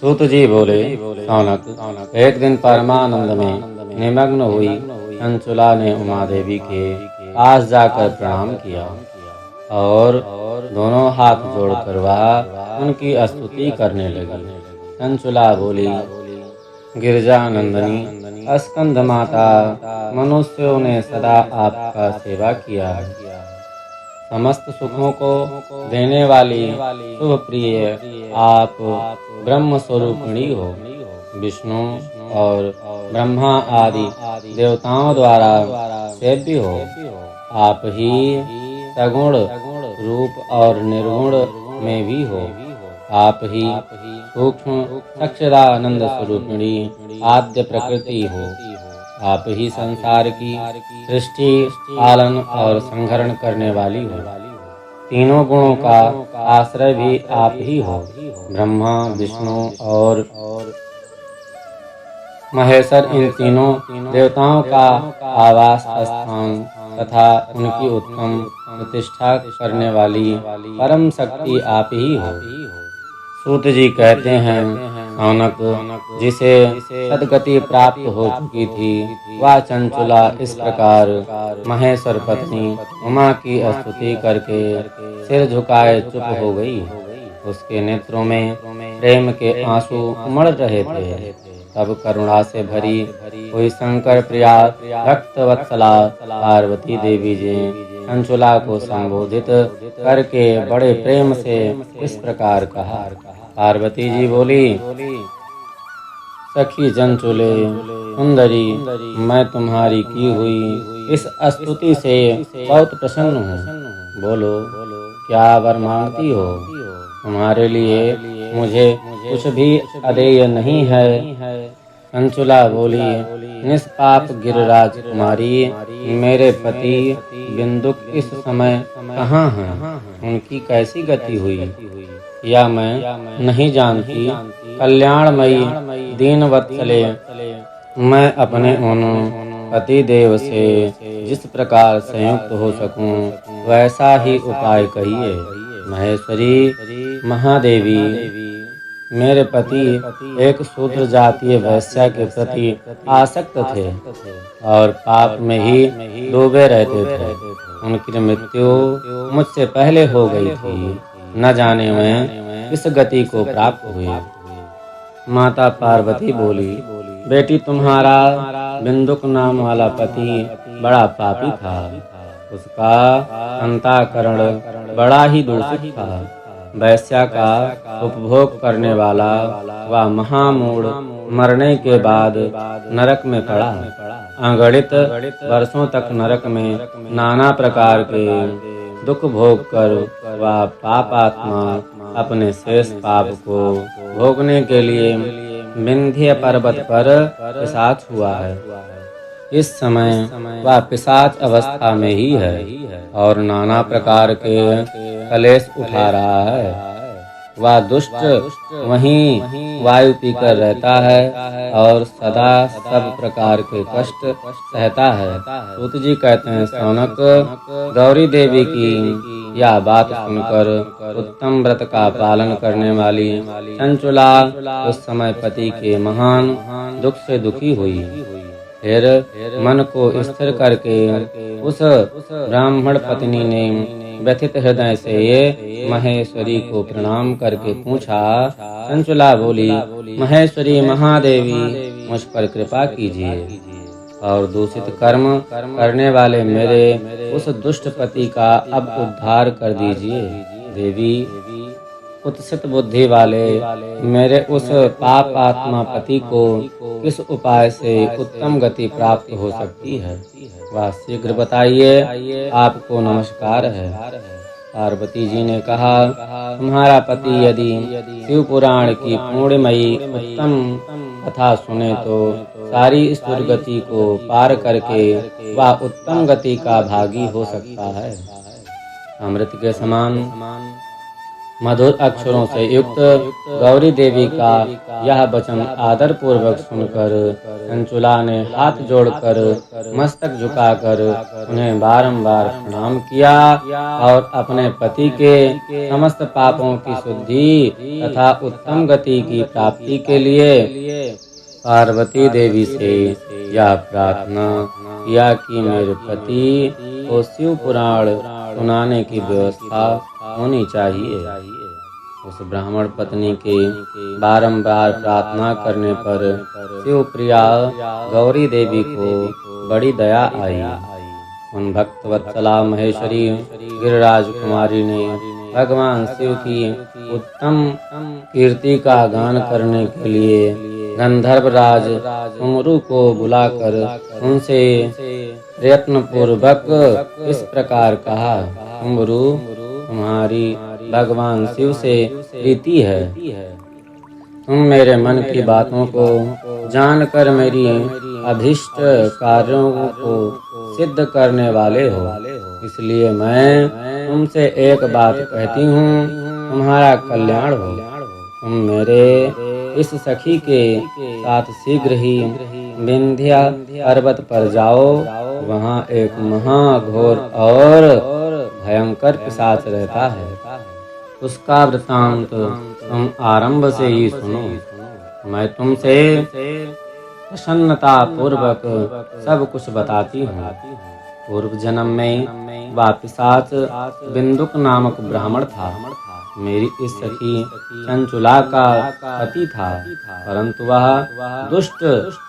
सूत जी बोले, सौनक, एक दिन परमानंद में निमग्न हुई चंचुला ने उमा देवी के पास जाकर प्रणाम किया और दोनों हाथ जोड़कर वह उनकी स्तुति करने लगी। चंचुला बोली, गिरजा नंदनी, स्कंद माता, मनुष्यों ने सदा आपका सेवा किया है। समस्त सुखों को देने वाली शुभ प्रिय आप ब्रह्म स्वरूपिणी हो। विष्णु और ब्रह्मा आदि देवताओं द्वारा सेव्य हो। आप ही सगुण रूप और निर्गुण में भी हो। आप ही सूक्ष्म सच्चिदानंद स्वरूपिणी आद्य प्रकृति हो। आप ही संसार की सृष्टि, पालन और संहरण करने वाली हो। तीनों गुणों का आश्रय भी आप ही हो। ब्रह्मा, विष्णु और महेश्वर इन तीनों देवताओं का आवास स्थान तथा उनकी उत्तम प्रतिष्ठा करने वाली परम शक्ति आप ही हो। सूत जी कहते हैं, सौनक, जिसे सदगति प्राप्त हो चुकी थी, वह चंचुला इस प्रकार महेश्वर पत्नी उमा की स्तुति करके सिर झुकाए चुप हो गई। उसके नेत्रों में प्रेम के आंसू उमड़ रहे थे। तब करुणा से भरी हुई शंकर प्रिया भक्त वत्सला पार्वती देवी जी चंचुला को संबोधित करके बड़े प्रेम से इस प्रकार कहा। पार्वती जी बोली, सखी चंचुले सुंदरी, मैं तुम्हारी की हुई इस स्तुति से बहुत प्रसन्न हूँ। बोलो, क्या वर मांगती हो? तुम्हारे लिए मुझे कुछ भी अदेय नहीं है। चंचुला बोली, निष्पाप गिरिराज कुमारी, मेरे पति बिंदुक इस समय कहाँ हैं? उनकी कैसी गति हुई या मैं नहीं जानती। कल्याणमयी दीनवत्सले, मैं अपने उन पति देव से जिस प्रकार संयुक्त हो सकूं, वैसा ही उपाय कहिए। महेश्वरी महादेवी, मेरे पति एक शूद्र जातीय वैश्या के प्रति आसक्त थे और पाप में ही डूबे रहते थे। उनकी मृत्यु मुझसे पहले हो गई थी। न जाने मैं किस गति को प्राप्त हुई। माता पार्वती बोली, बेटी, तुम्हारा बिंदुक नाम वाला पति बड़ा पापी था। उसका अंतःकरण बड़ा ही दूषित था। वैश्या का उपभोग करने वाला वह महामूढ़ मरने के बाद नरक में पड़ा। अगणित वर्षों तक नरक में नाना प्रकार के दुख भोग कर वह पापात्मा अपने शेष पाप को भोगने के लिए विंध्य पर्वत पर पिशाच हुआ है। इस समय वह पिशाच अवस्था में ही है और नाना प्रकार के कलेश उठा रहा है। वह दुष्ट वहीं वायु पीकर रहता है और सदा सब प्रकार के कष्ट सहता है। सूत जी कहते हैं, सौनक, गौरी देवी की यह बात सुनकर उत्तम व्रत का पालन करने वाली चंचुला उस समय पति के महान दुख से दुखी हुई। फिर मन को स्थिर करके उस ब्राह्मण पत्नी ने व्यथित हृदय से ये महेश्वरी को प्रणाम करके पूछा। चंचुला बोली, महेश्वरी महादेवी, मुझ पर कृपा कीजिए और दूषित कर्म करने वाले मेरे उस दुष्ट पति का अब उद्धार कर दीजिए। देवी, कुत्सित बुद्धि वाले मेरे उस पाप आत्मा पति को किस उपाय से उत्तम गति प्राप्त हो सकती है, वह शीघ्र बताइए। आपको नमस्कार है। पार्वती जी ने कहा, तुम्हारा पति यदि शिव पुराण की पूर्णमयी उत्तम कथा सुने तो सारी इस दुर्गति को पार करके वह उत्तम गति का भागी हो सकता है। अमृत के समान मधुर अक्षरों से युक्त गौरी देवी का यह वचन आदर पूर्वक सुनकर चंचुला ने हाथ जोड़कर मस्तक झुकाकर उन्हें बारंबार प्रणाम किया और अपने पति के समस्त पापों की शुद्धि तथा उत्तम गति की प्राप्ति के लिए पार्वती देवी से यह प्रार्थना किया कि मेरे पति को शिव पुराण सुनाने की व्यवस्था होनी चाहिए। उस ब्राह्मण पत्नी के बारंबार प्रार्थना करने पर शिवप्रिया गौरी देवी को बड़ी दया आई। उन भक्तवत्सला महेश्वरी गिरिराज कुमारी ने भगवान शिव की उत्तम कीर्ति का गान करने के लिए गंधर्वराज कुमरु को बुलाकर उनसे प्रयत्न पूर्वक इस प्रकार कहा, कुमरु, तुम्हारी भगवान शिव से प्रीति है। तुम मेरे मन की बातों को जानकर मेरी अभीष्ट कार्यों को सिद्ध करने वाले हो, इसलिए मैं तुमसे एक बात कहती हूँ, तुम्हारा कल्याण हो। तुम मेरे इस सखी के साथ शीघ्र ही विंध्या पर्वत पर जाओ। वहाँ एक महाघोर और भयंकर पिशाच रहता है। उसका वृतांत तुम आरंभ से ही सुनो। मैं तुमसे प्रसन्नता पूर्वक सब कुछ बताती हूँ। पूर्व जन्म में वह पिशाच बिंदुक नामक ब्राह्मण था। मेरी इस सखी चंचुला का पति था, परंतु वह दुष्ट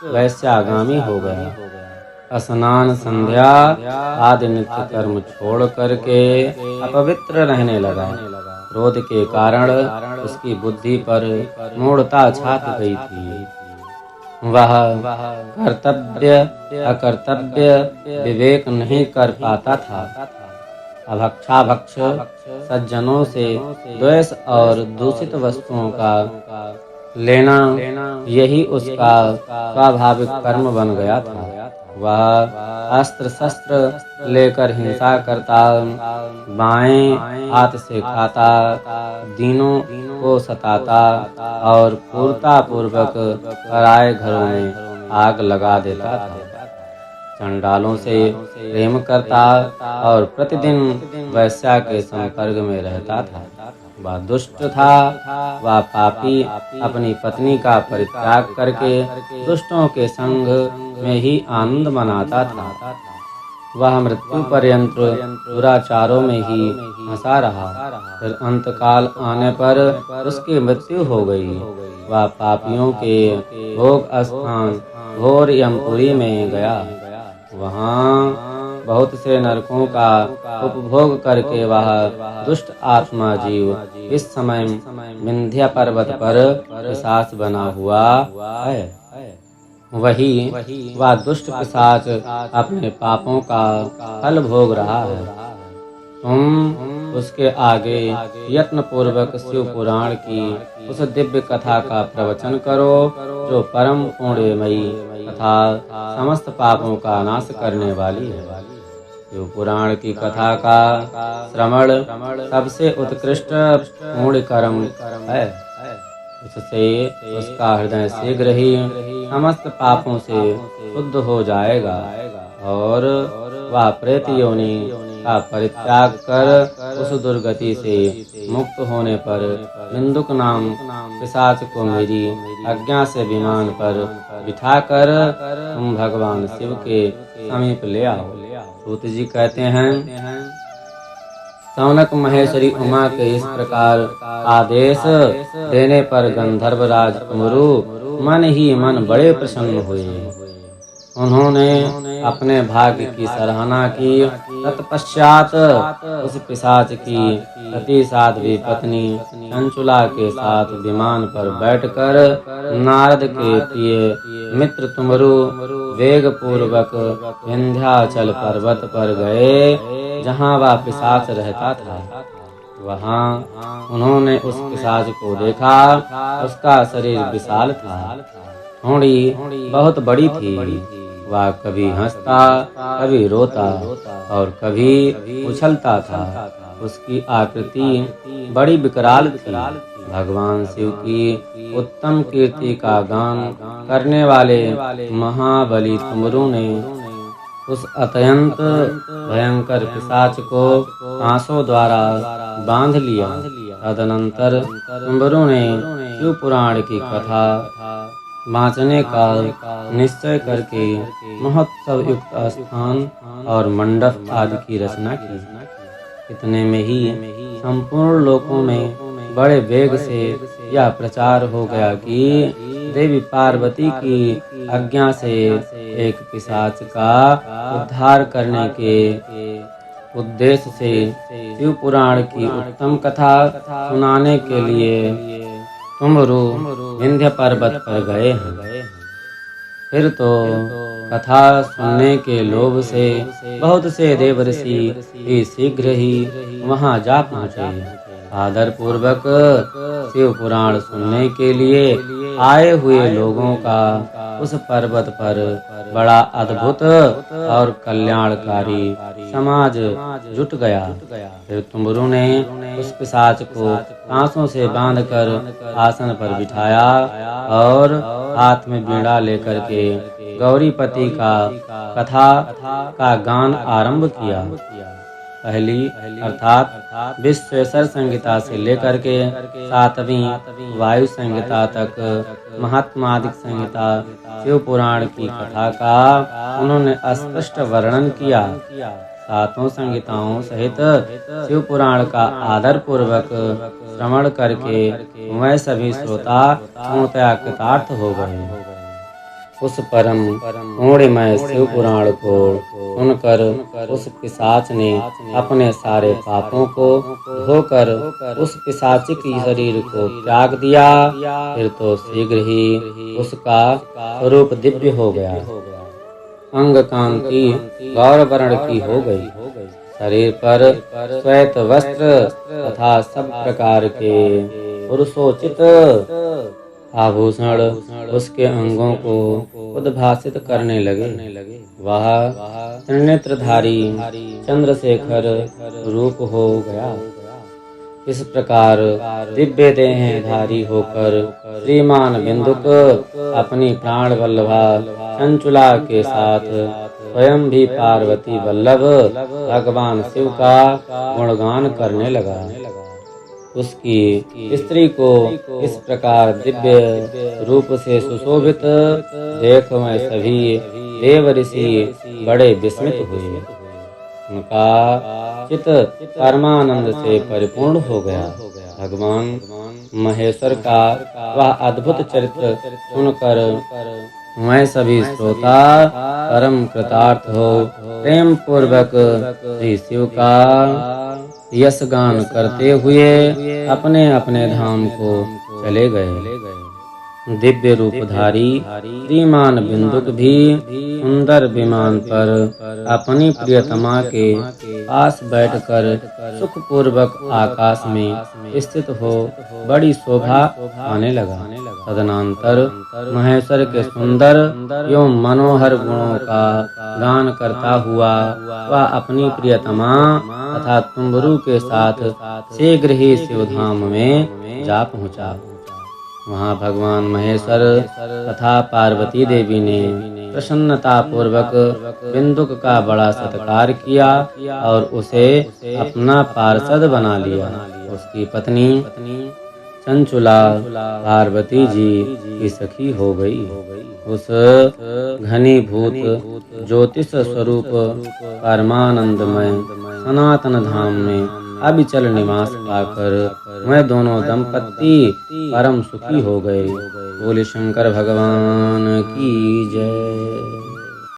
वैश्यागामी हो गया। स्नान, संध्या आदि नित्य कर्म छोड़ करके अपवित्र रहने लगा। क्रोध के कारण उसकी बुद्धि पर मूढ़ता छाप गई थी। वह कर्तव्य अकर्तव्य विवेक नहीं कर पाता था। अभक्षाभक्ष सज्जनों से द्वेष और दूषित वस्तुओं का लेना यही उसका स्वाभाविक कर्म बन गया था। वह अस्त्र शस्त्र लेकर हिंसा करता, बाएं हाथ से खाता, दीनों को सताता और क्रूरता पूर्वक पराए घरों में आग लगा देता था। चंडालों से प्रेम करता और प्रतिदिन वैश्या के संपर्क में रहता था। वह दुष्ट था। वह पापी अपनी पत्नी का परित्याग करके दुष्टों के संग में ही आनंद मनाता था। वह मृत्यु पर्यंत दुराचारों में ही फंसा रहा। फिर अंतकाल आने पर उसकी मृत्यु हो गई। वह पापियों के भोग स्थान घोर यमपुरी में गया। वहाँ बहुत से नरकों का उपभोग करके वह दुष्ट आत्मा जीव इस समय विंध्या पर्वत पर पिशाच बना हुआ है। वही वह दुष्ट पिशाच अपने पापों का फल भोग रहा है। तुम उसके आगे यत्न पूर्वक शिव पुराण की उस दिव्य कथा का प्रवचन करो जो परम पुण्यमयी तथा समस्त पापों का नाश करने वाली है। शिव पुराण की कथा का श्रवण सबसे उत्कृष्ट पुण्य कर्म है। उससे उसका हृदय शीघ्र ही समस्त पापों से शुद्ध हो जाएगा और वह प्रेत योनि का परित्याग कर उस दुर्गति से मुक्त होने पर बिंदुक नाम पिशाच को मेरी आज्ञा से विमान पर बिठाकर तुम भगवान शिव के समीप ले आओ। सूत जी कहते हैं, सौनक महेश्वरी उमा के इस प्रकार आदेश देने पर गंधर्वराज कुमरु मन ही मन बड़े प्रसन्न हुए। उन्होंने अपने भाग्य की सराहना की। तत्पश्चात उस पिशाच की सती साध्वी पत्नी चंचुला के साथ विमान पर बैठकर नारद के प्रिय मित्र तुमरु वेग पूर्वक विंध्याचल पर्वत पर गए, जहाँ वह पिशाच रहता था। वहाँ उन्होंने उस पिशाच को देखा। उसका शरीर विशाल था, होड़ी बहुत बड़ी थी। वह कभी हंसता, कभी रोता और कभी उछलता था। उसकी आकृति बड़ी विकराल थी। भगवान शिव की उत्तम कीर्ति का गान करने वाले महाबली तुमरू ने उस अत्यंत भयंकर पिशाच को पांसों द्वारा बांध लिया। तदनंतर तुमरू ने शिव पुराण की कथा बाँचने का निश्चय करके महोत्सव युक्त स्थान और मंडप आदि की रचना की। इतने में ही संपूर्ण लोकों में बड़े वेग से यह प्रचार हो गया कि देवी पार्वती की आज्ञा से एक पिशाच का उद्धार करने के उद्देश्य से शिव पुराण की उत्तम कथा सुनाने के लिए तुमरू विंध्य पर्वत पर गए हैं। फिर तो कथा सुनने के लोभ से बहुत से देवर्षि भी शीघ्र ही वहां जा पहुंचे। आदर पूर्वक शिव पुराण सुनने के लिए आए हुए लोगों का उस पर्वत पर बड़ा अद्भुत और कल्याणकारी समाज जुट गया। फिर तुमरू ने उस पिशाच को पांसों से बांधकर आसन पर बिठाया और हाथ में बीड़ा लेकर के गौरीपति का कथा का गान आरंभ किया। पहली अर्थात विश्वेश्वर संहिता से लेकर के 7वीं वायु संहिता तक महात्मादिक संहिता शिव पुराण की कथा का उन्होंने स्पष्ट वर्णन किया। 7 संहिताओं सहित शिव पुराण का आदर पूर्वक श्रवण करके वह सभी श्रोता पूर्णतया कृतार्थ हो गए। उस परम पुण्यमय शिव पुराण को सुनकर उस पिशाच ने अपने सारे पापों को धोकर उस पिशाचिक शरीर को त्याग दिया। फिर तो शीघ्र ही उसका स्वरूप दिव्य हो गया। अंग कांति गौर वर्ण की हो गई। शरीर पर श्वेत वस्त्र तथा सब प्रकार के पुरुषोचित आभूषण उसके अंगों को उद्भासित करने लगे। वह त्रिनेत्रधारी चंद्रशेखर रूप हो गया। इस प्रकार दिव्य देहधारी होकर श्रीमान बिंदुक अपनी प्राण वल्लभा चंचुला के साथ स्वयं भी पार्वती वल्लभ भगवान शिव का गुणगान करने लगा। उसकी स्त्री को इस प्रकार दिव्य रूप से सुशोभित देख में सभी देव ऋषि बड़े विस्मित हुए। उनका चित्त परमानंद से परिपूर्ण हो गया। भगवान महेश्वर का वह अद्भुत चरित्र सुनकर मैं सभी श्रोता परम कृतार्थ हो प्रेम पूर्वक श्री शिव का यश गान करते हुए अपने अपने धाम को चले गए। दिव्य रूपधारी श्रीमान बिंदुक भी सुंदर विमान पर अपनी प्रियतमा के पास बैठकर सुखपूर्वक आकाश में स्थित हो बड़ी शोभा पाने लगा। तदनंतर महेश्वर के सुंदर एवं मनोहर गुणों का गान करता हुआ वह अपनी प्रियतमा तथा तुमरू के साथ शीघ्र ही शिवधाम में जा पहुंचा। वहाँ भगवान महेश्वर तथा पार्वती देवी ने प्रसन्नता पूर्वक बिंदुक का बड़ा सत्कार किया और उसे अपना पार्षद बना लिया। उसकी पत्नी चंचुला पार्वती जी की सखी हो गई। उस घनीभूत ज्योतिष स्वरूप परमानंदमय सनातन धाम में अविचल निवास पाकर वह दोनों दंपत्ति परम सुखी हो गए। बोले शंकर भगवान की जय।